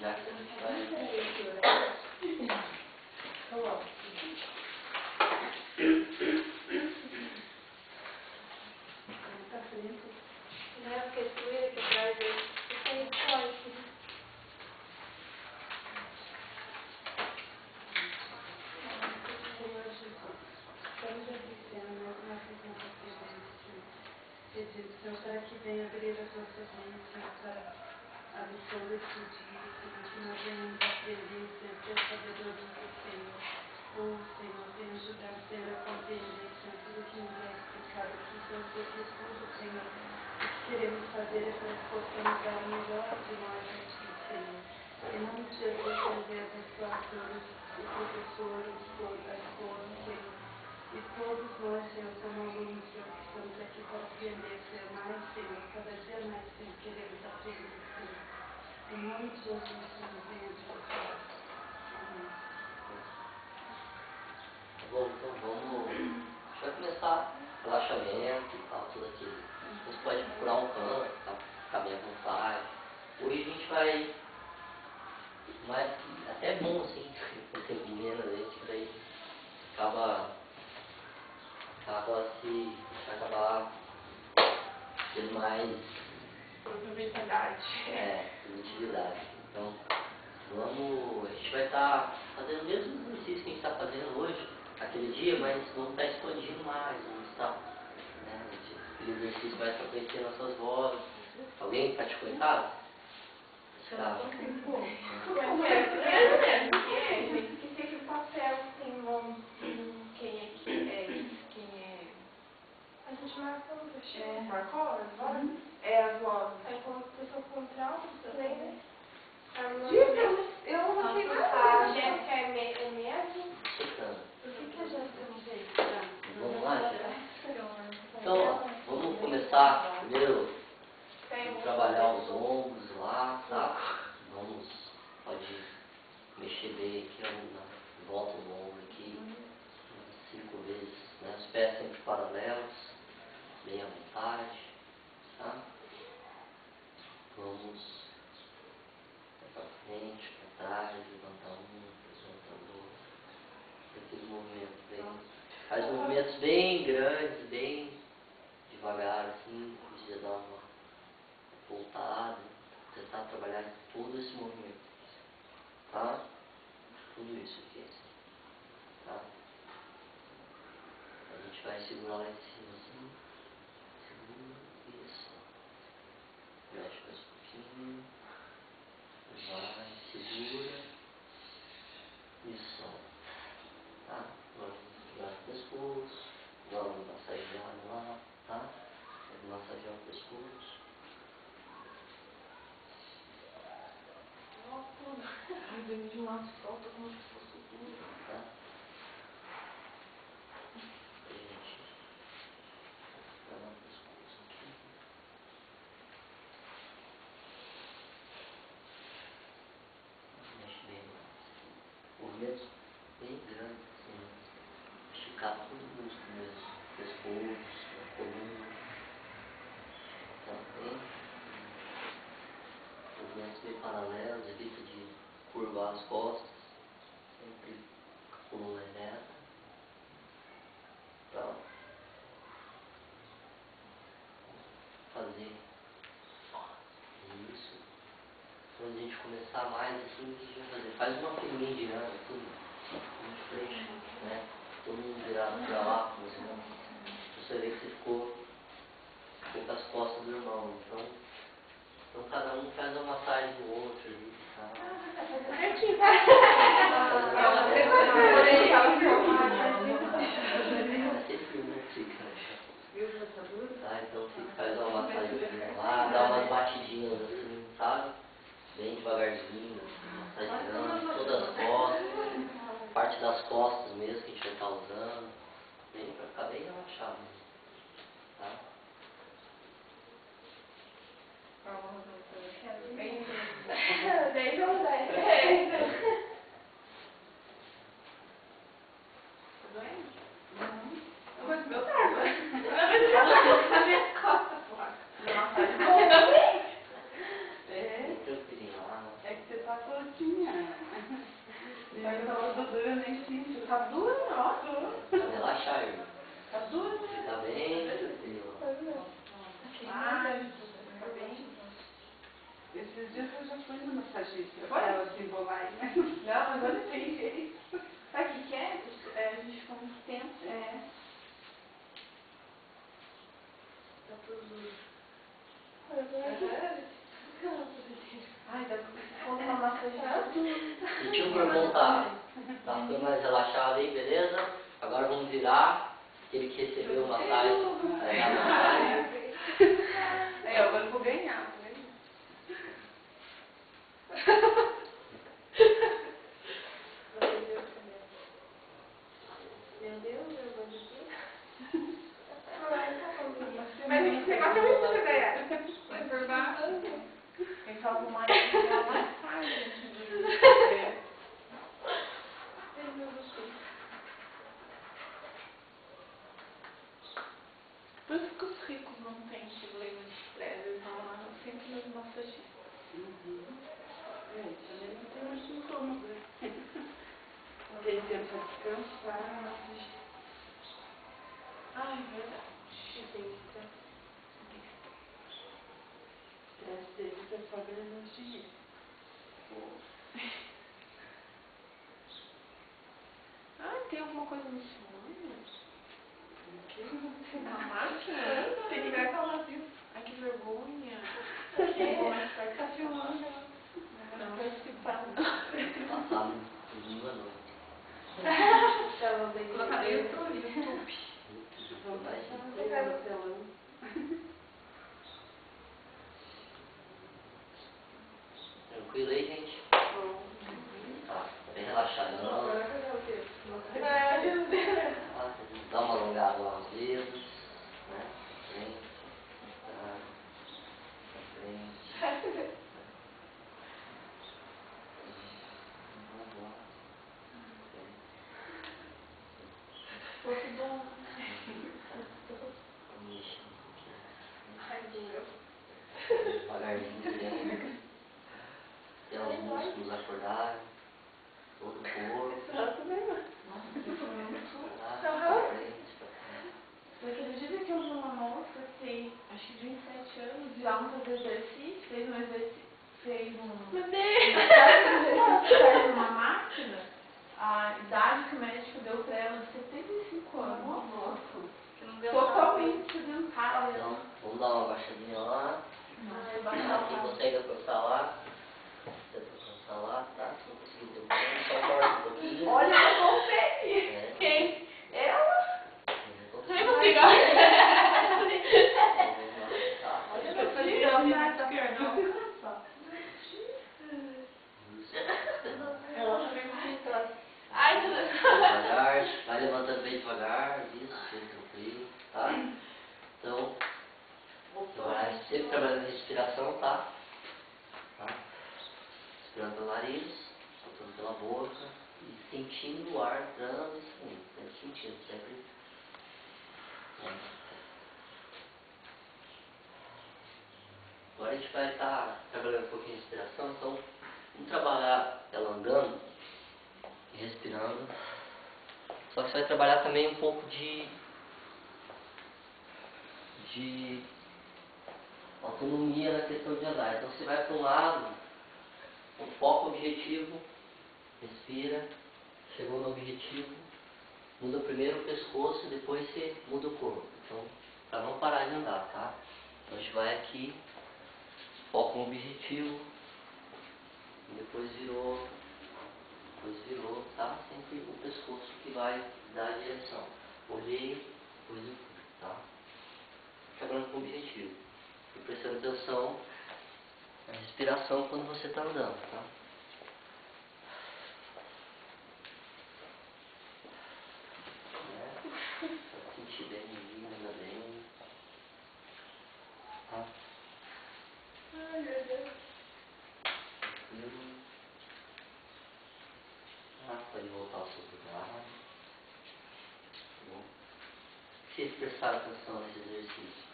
Já que a gente vai... Né? Porque poeira que traz aí, isso aí forte. Senhor Jesus, estamos agradecendo mais uma vez na tua presença, pedindo, Senhor, para que venha abrir as nossas mentes, Senhor, para a lição desse dia, Senhor, que nós venhamos aprender, Senhor, ter sabedoria do Senhor. Oh, Senhor, venha ajudar, Senhor, a compreender, Senhor, tudo que nos é explicado aqui, Senhor, porque tudo, Senhor, o que queremos fazer é para que possamos dar o melhor de nós a Ti, Senhor. Em nome de Jesus, Senhor, venha abençoar todos os professores, a escola, Senhor. E todos nós, Senhor, como alunos, Senhor, que estamos aqui para aprender, Senhor, mais, Senhor, cada dia mais, Senhor, queremos aprender, Senhor. Em nome de Jesus, Senhor, venha abençoar. Amém. Bom, então vamos... A gente vai começar relaxamento e tal, tudo aquilo. Você pode procurar um canto, tá? Ficar bem à vontade. Hoje a gente vai... Mas até é bom, assim, você menos vezes, que daí acaba se... vai acabar tendo mais... Produtividade. Produtividade. Então, vamos... A gente vai estar fazendo o mesmo exercício que a gente está fazendo hoje, aquele dia, mas vamos estar expandindo mais, vamos estar... Né, aquele exercício mais para conhecer nossas vozes. Alguém praticou em casa? Como é? Gente, esqueci aquele papel que tem nome, quem é. A gente marcou, marcou as vozes? As vozes. Aí como a pessoa com trauma também, né? Eu não sei nada. A Jéssica é mesmo? Por que a Jéssica não fez? Vamos lá, Jéssica? Então, vamos começar primeiro a trabalhar os ombros lá, tá? Vamos, pode mexer bem aqui, na volta do ombro aqui, 5 vezes, né? Os pés sempre paralelos, bem à vontade, tá? Vamos para frente, para trás, levantar um, levanta o outro. Aqueles movimentos bem... Faz movimentos bem grandes, bem devagar, assim, precisa dar uma voltada, tentar trabalhar todo esse movimento, tá? Tudo isso aqui, tá? A gente vai segurar lá em cima, assim, segura, isso, mexe mais um pouquinho, vai, segura, e solta, tá? Agora vamos o pescoço, agora vamos massagear lá, tá? Vamos massagear o pescoço. Ai, vem de uma solta como se fosse duro. Tá? Gente, vai lá no pescoço aqui. Mexe bem lá. Movimentos bem grandes, assim. Esticar todo o músculo mesmo. Pescoço, a coluna. Também. Movimentos bem paralelos, evita de curvar as costas. Sempre com a coluna ereta. Pra fazer isso. Quando a gente começar mais assim, o que a gente vai fazer? Faz uma filinha indiana, tudo de frente, né? Todo mundo virado pra lá, assim. Você vê que você ficou com as costas do irmão. Então cada um faz uma massagem no outro ali, tá? Sempre um fica, tá? Então faz uma massagem lá, dá umas batidinhas assim, sabe? Bem devagarzinho, massageando todas as costas, parte das costas mesmo que a gente vai estar usando, bem, pra ficar bem relaxado, tá? Daí não dá. Tá doendo? Não. Mas meu tava. Na minha costa, porra. Você também? É. Tá dura, ó. Pra relaxar, irmão. Tá dura, né? Fica bem tranquilo. Fica bem. Esses dias eu já fui no massagista pra ela desembolar, né? Não, mas olha tem jeito. Sabe o que é? A gente ficou muito tempo. Tá tudo... Ai, dá pra uma massagista. Sentiu o corpão tá ficando mais relaxado aí, beleza? Agora vamos virar. Aquele que recebeu massagem. Pegar a massagem. Agora eu vou ganhar. Meu Deus, eu vou dizer. Mas esse negócio é muito de ganhar. Vai por baixo. Quem salva o mais é uma massagem antes de dormir. Por isso que os ricos não têm problema de estresse, eles vão lá sempre nos massagistas. Também não tem mais sintomas, né? Não tem tempo pra descansar, massagista. Ai, verdade. Tem estresse deles é só ganhando dinheiro. Ai, tem alguma coisa no sonho? Na Na máquina? Tem que ver aquela vazio. Ai, que vergonha. Vou mais tarde tá filmando. Não vai participar. Passar domingo à noite. Colocar no YouTube. Tranquilo aí, gente? Tá bem relaxado. Dá uma alongada lá nos dedos, né? Frente, trás, pra frente. Vamos lá. Fosse bom. Vamos mexer um pouquinho. Devagarzinho, né? Até os músculos acordarem. Todo o corpo. Lá, pra frente, pra frente. Naquele dia que eu vi uma moça que tem, acho que 27 anos, e ela não fazia exercício, fez um exercício, fez uma máquina, a idade que o médico deu pra ela de 75 anos. Nossa. Totalmente sedentária. Então, vamos dar uma baixadinha lá. Não, baixar Quem lá. consegue alcançar lá, tenta alcançar lá, tá? Se não conseguir derrubar, só corta um pouquinho. Olha, eu consegui. É. Quem? Ela? Vamos Eu consigo. lá, tá? Olha, eu consegui. Não alcança. Ela também precisa. Ai, tudo. Devagar, vai levantando bem devagar, isso, bem tranquilo, tá? Então, vai sempre trabalhando a respiração, tá? Respirando pelo nariz, soltando pela boca e sentindo o ar entrando e saindo, sempre sentindo, sempre. Agora a gente vai estar trabalhando um pouquinho de respiração, então vamos trabalhar ela andando e respirando. Só que você vai trabalhar também um pouco de autonomia na questão de andar. Então você vai para um lado, com foco objetivo, respira, chegou no objetivo, muda primeiro o pescoço e depois você muda o corpo. Então, para não parar de andar, tá? Então a gente vai aqui, foco no objetivo, e depois virou, tá? Sempre o pescoço que vai dar a direção. Olhei, depois eu fui, tá? Trabalhando com o objetivo. E prestando atenção na respiração quando você está andando, tá? Pra sentir bem, anda bem. Tá? Ai, meu Deus. Tranquilo. Pode voltar ao seu lugar. Tá bom? Se prestar atenção nesse exercício.